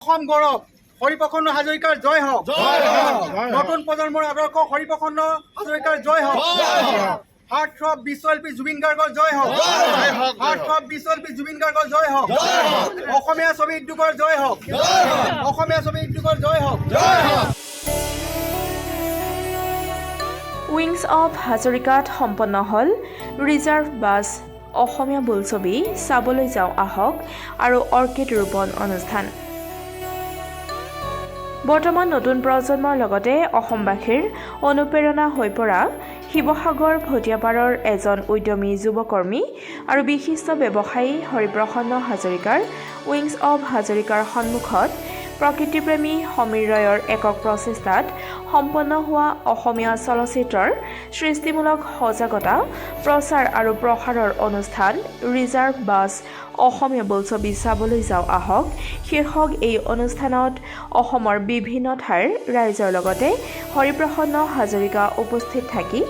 অসম গৌৰৱ হৰিপ্ৰসন্ন হাজৰিকাৰ জয় হওক। নতুন প্ৰজন্মৰ আদৰ্শ হৰিপ্ৰসন্ন হাজৰিকাৰ জয় হওক। হাৰ্ট থ্ৰব বিশ্বশিল্পী জুবিন গাৰ্গৰ জয় হওক। হাৰ্ট থ্ৰব বিশ্বশিল্পী জুবিন গাৰ্গৰ জয় হওক। অসমীয়া ছবি উদ্যোগৰ জয় হওক। অসমীয়া ছবি উদ্যোগৰ জয় হওক। উইংছ অৱ হাজৰিকাত সম্পন্ন হ'ল ৰিজাৰ্ভ বাছ অসমীয়া বোলছবি চাবলৈ যাওঁ আহক আৰু অৰ্কিড ৰোপণ অনুষ্ঠান। বৰ্তমান নতুন প্ৰজন্মৰ লগতে অসমবাসীৰ অনুপ্ৰেৰণা হৈ পৰা শিৱসাগৰ ভটিয়াপাৰৰ এজন উদ্যমী যুৱকৰ্মী আৰু বিশিষ্ট ব্যৱসায়ী হৰিপ্ৰসন্ন হাজৰিকাৰ উইংছ অৱ হাজৰিকাৰ সন্মুখত প্ৰকৃতিপ্ৰেমী সমীৰ ৰয়ৰ একক প্ৰচেষ্টাত সম্পন্ন হোৱা অসমীয়া চলচ্চিত্ৰৰ সৃষ্টিমূলক সজাগতা প্ৰচাৰ আৰু প্ৰসাৰৰ অনুষ্ঠান ৰিজাৰ্ভ বাছ অসমীয়া বোলছবি চাবলৈ যাওঁ আহক শীৰ্ষক এই অনুষ্ঠানত অসমৰ বিভিন্ন ঠাইৰ ৰাইজৰ লগতে হৰিপ্ৰসন্ন হাজৰিকা উপস্থিত থাকি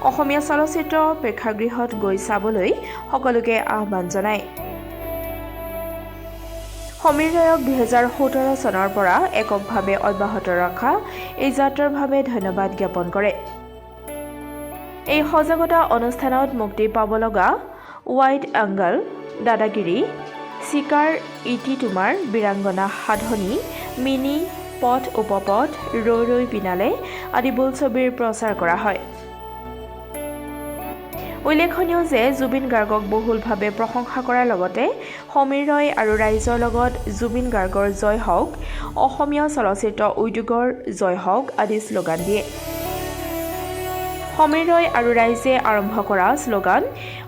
অসমীয়া চলচ্চিত্ৰ প্ৰেক্ষাগৃহত গৈ চাবলৈ সকলোকে আহ্বান জনায়। সমীৰ ৰায়ক 2017 চনৰ পৰা এককভাৱে অব্যাহত ৰখা এই যাত্ৰাৰ বাবে ধন্যবাদ জ্ঞাপন কৰে। এই সজাগতা অনুষ্ঠানত মুক্তি পাব লগা ৱাইড এংগল, দাদাগিৰি, চিকাৰ, ইটি তোমাৰ, বীৰাংগনা সাধনী, মিনি, পথ উপপথ, ৰৈ ৰৈ বিনালে আদি বোলছবিৰ প্ৰচাৰ কৰা হয়। উল্লেখনীয় যে জুবিন গাৰ্গক বহুলভাৱে প্ৰশংসা কৰাৰ লগতে সমীৰ ৰয় আৰু ৰাইজৰ লগত জুবিন গাৰ্গৰ জয় হওক, অসমীয়া চলচ্চিত্ৰ উদ্যোগৰ জয় হওক আদি শ্লোগান দিয়ে। সমীৰ ৰয় আৰু ৰাইজে আৰম্ভ কৰা শ্লোগান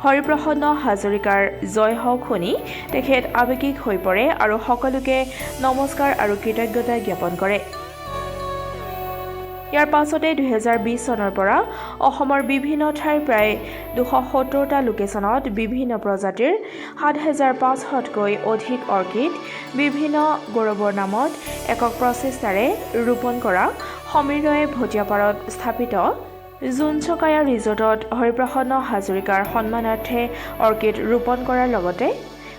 হৰিপ্ৰসন্ন হাজৰিকাৰ জয় হওক শুনি তেখেত আৱেগিক হৈ পৰে আৰু সকলোকে নমস্কাৰ আৰু কৃতজ্ঞতা জ্ঞাপন কৰে। ইয়াৰ পাছতে 2020 চনৰ পৰা অসমৰ বিভিন্ন ঠাইৰ প্ৰায় 270টা লোকেশ্যনত বিভিন্ন প্ৰজাতিৰ 7,500তকৈ অধিক অৰ্কিড বিভিন্ন গৌৰৱৰ নামত একক প্ৰচেষ্টাৰে ৰোপণ কৰা সমীৰ ৰয়ে ভটিয়াপাৰত স্থাপিত জোনচকায়া ৰিজৰ্টত হৰিপ্ৰসন্ন হাজৰিকাৰ সন্মানাৰ্থে অৰ্কিড ৰোপণ কৰাৰ লগতে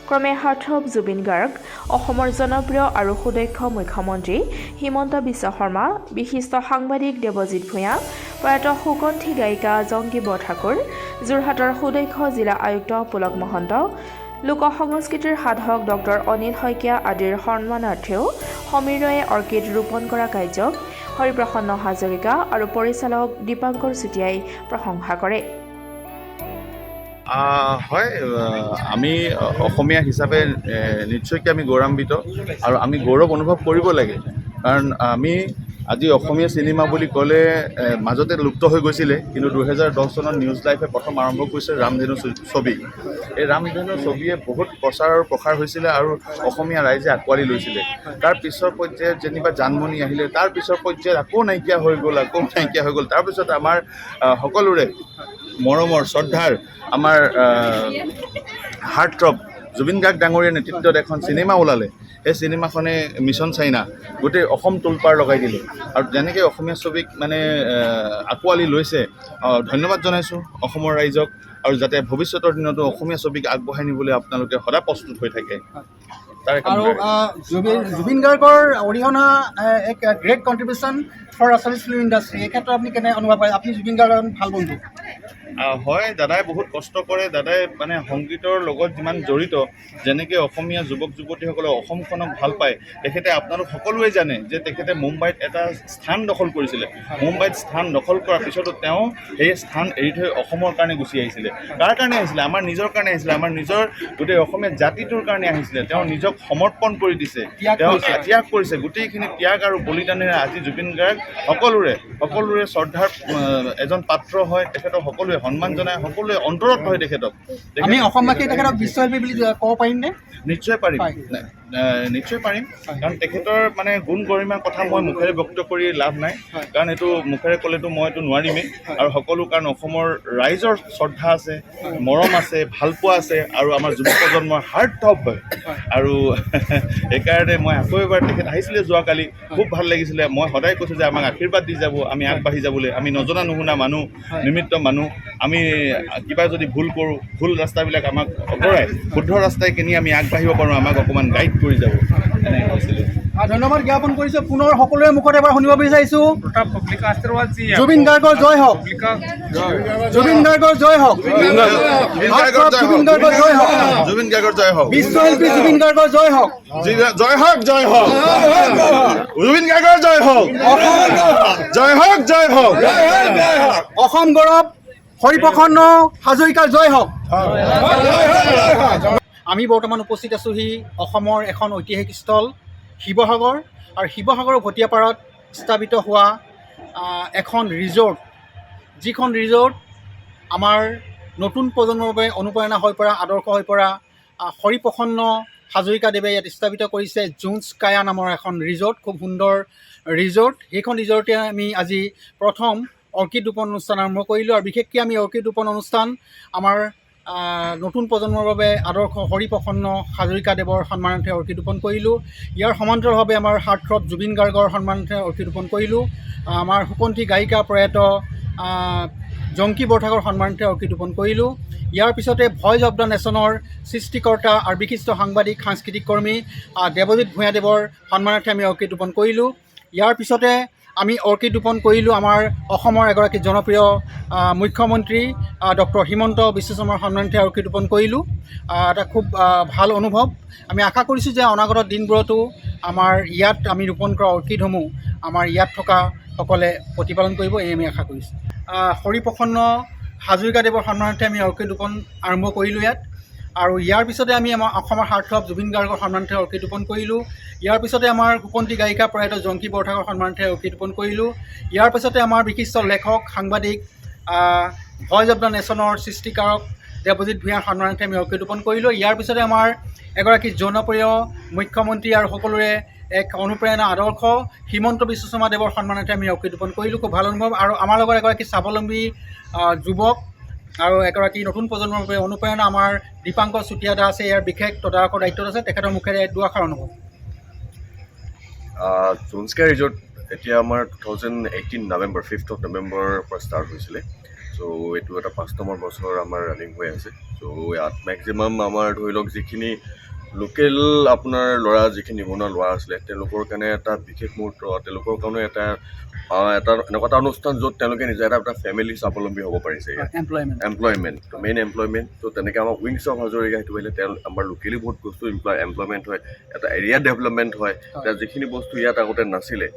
ক্ৰমে হাৰ্থব জুবিন গাৰ্গ, অসমৰ জনপ্ৰিয় আৰু সুদক্ষ মুখ্যমন্ত্ৰী হিমন্ত বিশ্ব শৰ্মা, বিশিষ্ট সাংবাদিক দেৱজিৎ ভূঞা, প্ৰয়াত সুকণ্ঠী গায়িকা জংকী বৰঠাকুৰ, যোৰহাটৰ সুদক্ষ জিলা আয়ুক্ত পুলক মহন্ত, লোক সংস্কৃতিৰ সাধক ডক্টৰ অনিল শইকীয়া আদিৰ সন্মানাৰ্থেও সমীৰ ৰয়ে অৰ্কিড ৰোপণ কৰা কাৰ্যক হৰিপ্ৰসন্ন হাজৰিকা আৰু পৰিচালক দীপাংকৰ চুতীয়াই প্ৰশংসা কৰে। হয়, আমি অসমীয়া হিচাপে নিশ্চয়কৈ আমি গৌৰৱান্বিত আৰু আমি গৌৰৱ অনুভৱ কৰিব লাগে, কাৰণ আমি আজি অসমীয়া চিনেমা বুলি ক'লে মাজতে লুপ্ত হৈ গৈছিলে, কিন্তু 2010 চনত নিউজ লাইফে প্ৰথম আৰম্ভ কৰিছিল ৰামধেনু ছবি। এই ৰামধেনু ছবিয়ে বহুত প্ৰচাৰ আৰু প্ৰসাৰ হৈছিলে আৰু অসমীয়া ৰাইজে আঁকোৱালি লৈছিলে। তাৰ পিছৰ পৰ্যায়ত যেনিবা জানমণি আহিলে, তাৰ পিছৰ পৰ্যায়ত আকৌ নাইকিয়া হৈ গ'ল। তাৰপিছত আমাৰ সকলোৰে মৰমৰ শ্ৰদ্ধাৰ আমাৰ হাৰ্ট থ্ৰব জুবিন গাৰ্গ ডাঙৰীয়াৰ নেতৃত্বত এখন চিনেমা ওলালে। সেই চিনেমাখনে মিছন চাইনা গোটেই অসম তোলপাৰ লগাই দিলে আৰু যেনেকৈ অসমীয়া ছবিক মানে আঁকোৱালি লৈছে, ধন্যবাদ জনাইছোঁ অসমৰ ৰাইজক, আৰু যাতে ভৱিষ্যতৰ দিনতো অসমীয়া ছবিক আগবঢ়াই নিবলৈ আপোনালোকে সদায় প্ৰস্তুত হৈ থাকে। আৰু জুবিন গাৰ্গৰ অৰিহণা এক great contribution for Assamese film industry. এই ক্ষেত্ৰত আপুনি কেনে অনুভৱ কৰে? আপুনি জুবিন গাৰ্গৰ ভাল বন্ধু। হয়, দাদাই বহুত কষ্ট কৰে। দাদাই মানে সংগীতৰ লগত যিমান জড়িত, যেনেকৈ অসমীয়া যুৱক যুৱতীসকলে অসমখনক ভাল পায়, তেখেতে আপোনালোক সকলোৱে জানে যে তেখেতে মুম্বাইত এটা স্থান দখল কৰিছিলে। মুম্বাইত স্থান দখল কৰাৰ পিছতো তেওঁ সেই স্থান এৰি থৈ অসমৰ কাৰণে গুচি আহিছিলে। কাৰ কাৰণে আহিছিলে? আমাৰ নিজৰ কাৰণে আহিছিলে, আমাৰ নিজৰ গোটেই অসমীয়া জাতিটোৰ কাৰণে আহিছিলে। তেওঁ নিজক সমৰ্পণ কৰি দিছে, তেওঁ ত্যাগ কৰিছে। গোটেইখিনি ত্যাগ আৰু বলিদানেৰে আজি জুবিন গাৰ্গ সকলোৰে শ্ৰদ্ধাৰ এজন পাত্ৰ হয়। তেখেতক সকলোৱে সন্মান জনায়, সকলোৱে অন্তৰত হয় তেখেতক। আমি অসমবাসীয়ে তেখেতক বিশ্বশিল্পী বুলি ক'ব পাৰিমনে? নিশ্চয় পাৰিম, নিশ্চয় পাৰিম, কাৰণ তেখেতৰ মানে গুণ গৰিমাৰ কথা মই মুখেৰে ব্যক্ত কৰি লাভ নাই, কাৰণ এইটো মুখেৰে ক'লেতো মই এইটো নোৱাৰিমেই। আৰু সকলো কাৰণ অসমৰ ৰাইজৰ শ্ৰদ্ধা আছে, মৰম আছে, ভালপোৱা আছে, আৰু আমাৰ যুৱ প্ৰজন্মৰ হাৰ্ট থ্ৰব হয়। আৰু সেইকাৰণে মই আকৌ এবাৰ তেখেত আহিছিলে যোৱাকালি, খুব ভাল লাগিছিলে। মই সদায় কৈছোঁ যে আমাক আশীৰ্বাদ দি যাব, আমি আগবাঢ়ি যাবলৈ। আমি নজনা নুশুনা মানুহ, নিমিত্ত মানুহ, আমি কিবা যদি ভুল কৰোঁ, ভুল ৰাস্তাবিলাক আমাক অঁতৰাই শুদ্ধ ৰাস্তাই কিনি আমি আগবাঢ়িব পাৰোঁ, আমাক অকণমান গাইড কৰি যাব, এনেকৈ কৈছিলোঁ। ধন্যবাদ জ্ঞাপন কৰিছোঁ। পুনৰ সকলোৰে মুখত এবাৰ শুনিব বিচাৰিছোঁ, জুবিন গাৰ্গৰ জয় হওক, জুবিন গাৰ্গৰ জয় হওক, জুবিন গাৰ্গৰ জয় হওক, জুবিন গাৰ্গৰ জয় হওক, বিশ্বশিল্পী জুবিন গাৰ্গৰ জয় হওক, জয় হওক, জয় হওক, জুবিন গাৰ্গৰ জয় হওক, জয় হওক, জয় হওক, অসম গৌৰৱ হৰিপ্ৰসন্ন হাজৰিকাৰ জয় হওক। আমি বৰ্তমান উপস্থিত আছোঁহি অসমৰ এখন ঐতিহাসিক স্থল শিৱসাগৰ, আৰু শিৱসাগৰৰ ভটীয়াপাৰত স্থাপিত হোৱা এখন ৰিজৰ্ট, যিখন ৰিজৰ্ট আমাৰ নতুন প্ৰজন্মৰ বাবে অনুপ্ৰেৰণা হৈ পৰা, আদৰ্শ হৈ পৰা হৰিপ্ৰসন্ন হাজৰিকাদেৱে ইয়াত স্থাপিত কৰিছে জোনছ কায়া নামৰ এখন ৰিজৰ্ট, খুব সুন্দৰ ৰিজৰ্ট। সেইখন ৰিজৰ্টে আমি আজি প্ৰথম অৰ্কিড ৰোপণ অনুষ্ঠান আৰম্ভ কৰিলোঁ, আৰু বিশেষকৈ আমি অৰ্কিড ৰোপণ অনুষ্ঠান আমাৰ নতুন প্ৰজন্মৰ বাবে আদৰ্শ হৰিপ্ৰসন্ন হাজৰিকাদেৱৰ সন্মানাৰ্থে অৰ্কিড ৰোপণ কৰিলোঁ। ইয়াৰ সমান্তৰালভাৱে আমাৰ হাৰ্টথ্ৰব জুবিন গাৰ্গৰ সন্মানাৰ্থে অৰ্কিড ৰোপণ কৰিলোঁ। আমাৰ সুকন্ঠী গায়িকা প্ৰয়াত জংকী বৰঠাকুৰৰ সন্মানাৰ্থে অৰ্কিড ৰোপণ কৰিলোঁ। ইয়াৰ পিছতে ভইচ অৱ দ্য নেশ্যনৰ সৃষ্টিকৰ্তা আৰু বিশিষ্ট সাংবাদিক সাংস্কৃতিক কৰ্মী দেৱজিৎ ভূঞাদেৱৰ সন্মানাৰ্থে আমি অৰ্কিড ৰোপণ কৰিলোঁ। ইয়াৰ পিছতে আমি অৰ্কিড ৰোপণ কৰিলোঁ আমাৰ অসমৰ এগৰাকী জনপ্ৰিয় মুখ্যমন্ত্ৰী ডক্টৰ হিমন্ত বিশ্ব শৰ্মাৰ সন্মানাৰ্থে অৰ্কিড ৰোপণ কৰিলোঁ। এটা খুব ভাল অনুভৱ। আমি আশা কৰিছোঁ যে অনাগত দিনবোৰতো আমাৰ ইয়াত আমি ৰোপণ কৰা অৰ্কিডসমূহ আমাৰ ইয়াত থকা সকলে প্ৰতিপালন কৰিব, এই আমি আশা কৰিছোঁ। হৰিপ্ৰসন্ন হাজৰিকাদেৱৰ সন্মানাৰ্থে আমি অৰ্কিড ৰোপণ আৰম্ভ কৰিলোঁ ইয়াত, আৰু ইয়াৰ পিছতে আমি আমাৰ অসমৰ হাৰ্টথ্ৰব জুবিন গাৰ্গৰ সন্মানাৰ্থে অৰ্কিড ৰোপণ কৰিলোঁ। ইয়াৰ পিছতে আমাৰ সুকন্ঠী গায়িকা প্ৰয়াত জংকী বৰঠাকুৰৰ সন্মানাৰ্থে অৰ্কিড ৰোপণ কৰিলোঁ। ইয়াৰ পিছতে আমাৰ বিশিষ্ট লেখক সাংবাদিক ভইচ অৱ দ্য নেশ্যনৰ সৃষ্টিকাৰক দেৱজিৎ ভূঞাৰ সন্মানাৰ্থে আমি অৰ্কিড ৰোপণ কৰিলোঁ। ইয়াৰ পিছতে আমাৰ এগৰাকী জনপ্ৰিয় মুখ্যমন্ত্ৰী আৰু সকলোৰে এক অনুপ্ৰেৰণা আদৰ্শ হিমন্ত বিশ্ব শৰ্মা দেৱৰ সন্মানাৰ্থে আমি অৰ্কিড ৰোপণ কৰিলোঁ। খুব ভাল অনুভৱ। আৰু আমাৰ লগত এগৰাকী স্বাৱলম্বী যুৱক আৰু এগৰাকী নতুন প্ৰজন্মৰ বাবে অনুপ্ৰেৰণা আমাৰ দীপাংকৰ চুতীয়া দা আছে, ইয়াৰ বিশেষ তদাৰকৰ দায়িত্বত আছে। তেখেতৰ মুখেৰে দুআষাৰ অনুভৱ। জোনছ কায়া ৰিজৰ্ট এতিয়া আমাৰ 2018 নৱেম্বৰ 5th of নৱেম্বৰৰ পৰা ষ্টাৰ্ট হৈছিলে। চ' এইটো এটা 5 নম্বৰ বছৰ আমাৰ ৰানিং হৈ আছে। চ' ইয়াত মেক্সিমাম আমাৰ ধৰি লওক যিখিনি লোকেল আপোনাৰ ল'ৰা, যিখিনি নিবনুৱা ল'ৰা আছিলে, তেওঁলোকৰ কাৰণে এটা বিশেষ মুহূৰ্ত, তেওঁলোকৰ কাৰণে এটা এনেকুৱা এটা অনুষ্ঠান য'ত তেওঁলোকে নিজে এটা ফেমিলি স্বাৱলম্বী হ'ব পাৰিছে। Employment main employment. ত' তেনেকৈ আমাৰ উইংছ অফ হাজৰিকা সেইটো আহিলে আমাৰ লোকেলি বহুত বস্তু এমপ্লয়মেণ্ট হয়, এটা এৰিয়া ডেভেলপমেণ্ট হয়, এতিয়া যিখিনি বস্তু ইয়াত আগতে নাছিলে।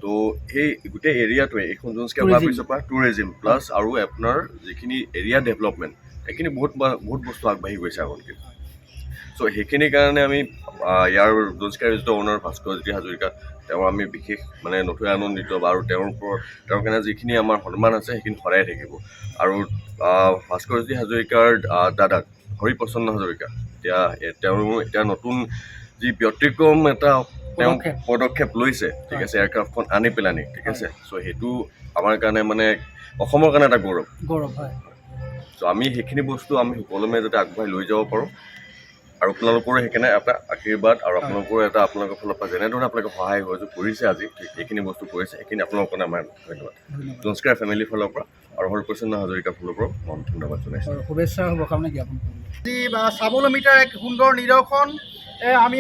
ত' সেই গোটেই এৰিয়াটোৱে এইখন জোনছ কায়া হোৱাৰ পিছৰ পৰা টুৰিজিম প্লাছ আৰু আপোনাৰ যিখিনি এৰিয়া ডেভেলপমেণ্ট, সেইখিনি বহুত বস্তু আগবাঢ়ি গৈছে আগতকৈ। চ' সেইখিনিৰ কাৰণে আমি ইয়াৰ জোনছ কায়া ৰিজৰ্টৰ অ'নাৰ ভাস্কৰজ্যোতি হাজৰিকা, তেওঁ আমি বিশেষ নথৈ আনন্দিত, আৰু তেওঁৰ কাৰণে যিখিনি আমাৰ সন্মান আছে সেইখিনি সদায় থাকিব। আৰু ভাস্কৰজ্যোতি হাজৰিকাৰ দাদাক হৰিপ্ৰসন্ন হাজৰিকা, এতিয়া নতুন যি ব্যতিক্ৰম এটা তেওঁ পদক্ষেপ লৈছে, ঠিক আছে, এয়াৰক্ৰাফ্টখন আনি পেলানি, ঠিক আছে। চ' সেইটো আমাৰ কাৰণে অসমৰ কাৰণে এটা গৌৰৱ হয়। চ' আমি সেইখিনি বস্তু আমি সকলোৱে যাতে আগবঢ়াই লৈ যাব পাৰোঁ, আৰু আপোনালোকৰো সেইকাৰণে এটা আশীৰ্বাদ, আৰু আপোনালোকৰ আপোনালোকৰ ফালৰ পৰা যেনেধৰণে আপোনালোকে সহায় সহযোগ কৰিছে আজি এইখিনি বস্তু কৰিছে, সেইখিনি আপোনালোকৰ কাৰণে আমাৰ ধন্যবাদ। জোনছ কায়া ফেমিলিৰ ফালৰ পৰা আৰু হৰিপ্ৰসন্ন হাজৰিকাৰ ফালৰ পৰা মই ধন্যবাদ জনাইছোঁ। শুভেচ্ছা শুভকামনা জ্ঞাপন কৰিলোঁ। স্বাৱলম্বিতাৰ এক সুন্দৰ নিদৰ্শন। আমি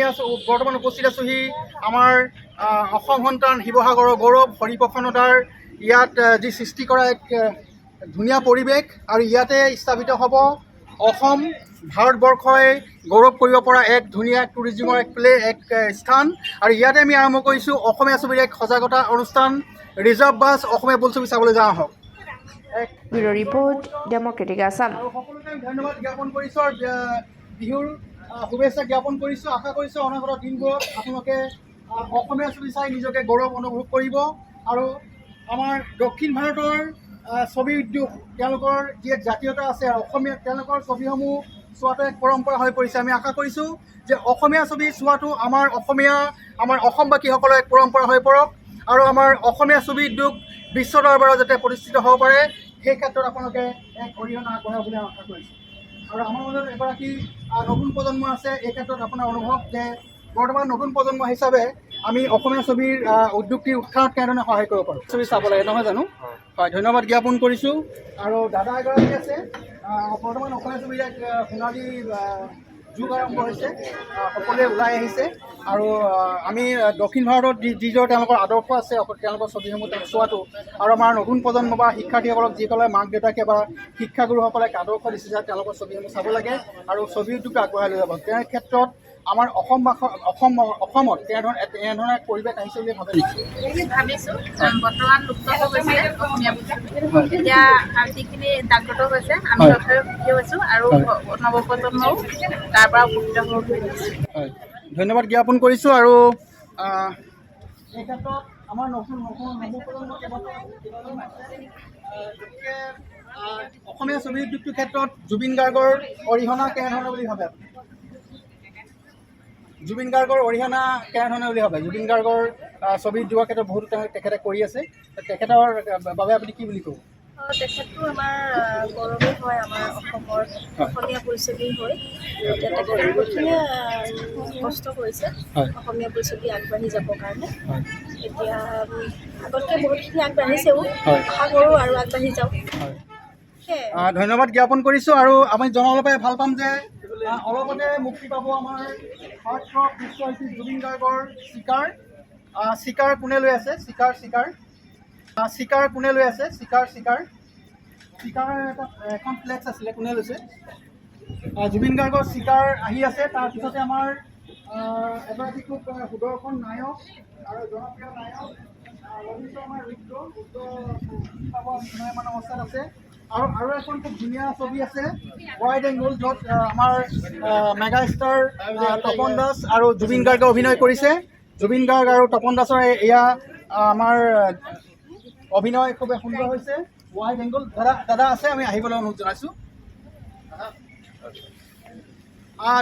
বৰ্তমান উপস্থিত আছোঁহি আমাৰ অসম সন্তান শিৱসাগৰৰ গৌৰৱ হৰিপ্ৰসন্নতাৰ ইয়াত যি সৃষ্টি কৰা এক ধুনীয়া পৰিৱেশ, আৰু ইয়াতে স্থাপিত হ'ব অসম ভাৰতবৰ্ষই গৌৰৱ কৰিব পৰা এক ধুনীয়া টুৰিজিমৰ এক স্থান। আৰু ইয়াতে আমি আৰম্ভ কৰিছোঁ অসমীয়া ছবিৰ এক সজাগতা অনুষ্ঠান, ৰিজাৰ্ভ বাছ অসমীয়া বোলছবি চাবলৈ যাওঁ আহক। Bureau report, Democratic Assam. সকলোকে ধন্যবাদ জ্ঞাপন কৰিছোঁ আৰু বিহুৰ শুভেচ্ছা জ্ঞাপন কৰিছোঁ। আশা কৰিছোঁ অনাগত দিনবোৰত আপোনালোকে অসমীয়া ছবি চাই নিজকে গৌৰৱ অনুভৱ কৰিব। আৰু আমাৰ দক্ষিণ ভাৰতৰ ছবি উদ্যোগ, তেওঁলোকৰ যি এক জাতীয়তা আছে, অসমীয়া তেওঁলোকৰ ছবিসমূহ চোৱাটো এক পৰম্পৰা হৈ পৰিছে। আমি আশা কৰিছোঁ যে অসমীয়া ছবি চোৱাটো আমাৰ অসমবাসীসকলৰ এক পৰম্পৰা হৈ পৰক, আৰু আমাৰ অসমীয়া ছবি উদ্যোগ বিশ্ব দৰবাৰত যাতে প্ৰতিষ্ঠিত হ'ব পাৰে, সেই ক্ষেত্ৰত আপোনালোকে এক অৰিহণা আগবঢ়াব বুলি আশা কৰিছোঁ। আৰু আমাৰ মাজত এগৰাকী নতুন প্ৰজন্ম আছে, এই ক্ষেত্ৰত আপোনাৰ অনুভৱ যে বৰ্তমান নতুন প্ৰজন্ম হিচাপে আমি অসমীয়া ছবিৰ উদ্যোগটিৰ উত্থানত কেনেধৰণে সহায় কৰিব পাৰোঁ, ছবি চাব লাগে, নহয় জানো? হয়, ধন্যবাদ জ্ঞাপন কৰিছোঁ। আৰু দাদা এগৰাকী আছে বৰ্তমান অসমীয়া ছবিৰ এক সোণালী যুগ আৰম্ভ হৈছে, সকলোৱে ওলাই আহিছে আৰু আমি দক্ষিণ ভাৰতত যিদৰে তেওঁলোকৰ আদৰ্শ আছে তেওঁলোকৰ ছবিসমূহ চোৱাটো আৰু আমাৰ নতুন প্ৰজন্ম বা শিক্ষাৰ্থীসকলক যিসকলে মাক দেউতাকে বা শিক্ষাগুৰুসকলে আদৰ্শ দিছে যে তেওঁলোকৰ ছবিসমূহ চাব লাগে আৰু ছবি উদ্যোগটো আগবঢ়াই লৈ যাব। তেনে ক্ষেত্ৰত আমাৰ অসমত তেনেধৰণৰ পৰিৱেশ আহিছে বুলি ভাবে নেকি? ভাবিছোঁ বৰ্তমান লুপ্ত হৈ গৈছে অসমীয়া বস্তু। এতিয়া যিখিনি জাগ্ৰত হৈছে আমি তথাপিও শিকি হৈছোঁ আৰু নৱপ্ৰজন্মও তাৰ পৰা উপকৃত হ'ব বুলি ভাবিছোঁ। হয়, ধন্যবাদ জ্ঞাপন কৰিছোঁ আৰু এই ক্ষেত্ৰত আমাৰ অসমীয়া ছবি উদ্যোগটোৰ ক্ষেত্ৰত জুবিন গাৰ্গৰ অৰিহণা কেনেধৰণৰ বুলি ভাবে? জুবিন গাৰ্গৰ অৰিহণা কেনেধৰণৰ বুলি ভাবে? জুবিন গাৰ্গৰ ছবি উদ্যোগৰ ক্ষেত্ৰত বহুত তেখেতে কৰি আছে, তেখেতৰ বাবে আপুনি কি বুলি ক'ব? তেখেতটো আমাৰ গৌৰৱেই হয়, আমাৰ অসমৰ অসমীয়া পৰিস্থিতি হৈ এতিয়া তেখেতে বহুতখিনিয়ে কষ্ট কৰিছে অসমীয়া পৰিস্থিতি আগবাঢ়ি যাবৰ কাৰণে। এতিয়া আগতকৈ বহুতখিনি আগবাঢ়িছেও, আশা কৰোঁ আৰু আগবাঢ়ি যাওক। ধন্যবাদ জ্ঞাপন কৰিছোঁ আৰু আমি জনাব পাই ভাল পাম যে অলপতে মুক্তি পাব আমাৰ হাৰ্টথ্ৰব বিশ্বশিল্পী জুবিন গাৰ্গৰ চিকাৰ। চিকাৰ কোনে লৈ আছে? চিকাৰ কোনে লৈ আছে? চিকাৰ এখন ফ্লেক্স আছিলে, কোনে লৈছে? জুবিন গাৰ্গৰ চিকাৰ আহি আছে। তাৰপিছতে আমাৰ এগৰাকী খুব সুদৰ্শন নায়ক আৰু জনপ্ৰিয় নায়ক লভিত আমাৰ ৰুদ্ৰ অৱস্থাত আছে আৰু এখন খুব ধুনীয়া ছবি আছে ৱাইড এংগল, য'ত আমাৰ মেগা ষ্টাৰ তপন দাস আৰু জুবিন গাৰ্গে অভিনয় কৰিছে। জুবিন গাৰ্গ আৰু তপন দাসৰ এয়া আমাৰ অভিনয় খুবেই সুন্দৰ হৈছে। ৱাইড এংগল দাদা আছে, আমি আহিবলৈ অনুৰোধ জনাইছোঁ।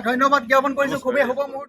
ধন্যবাদ জ্ঞাপন কৰিছোঁ, খুবেই শুভ মুহূৰ্ত।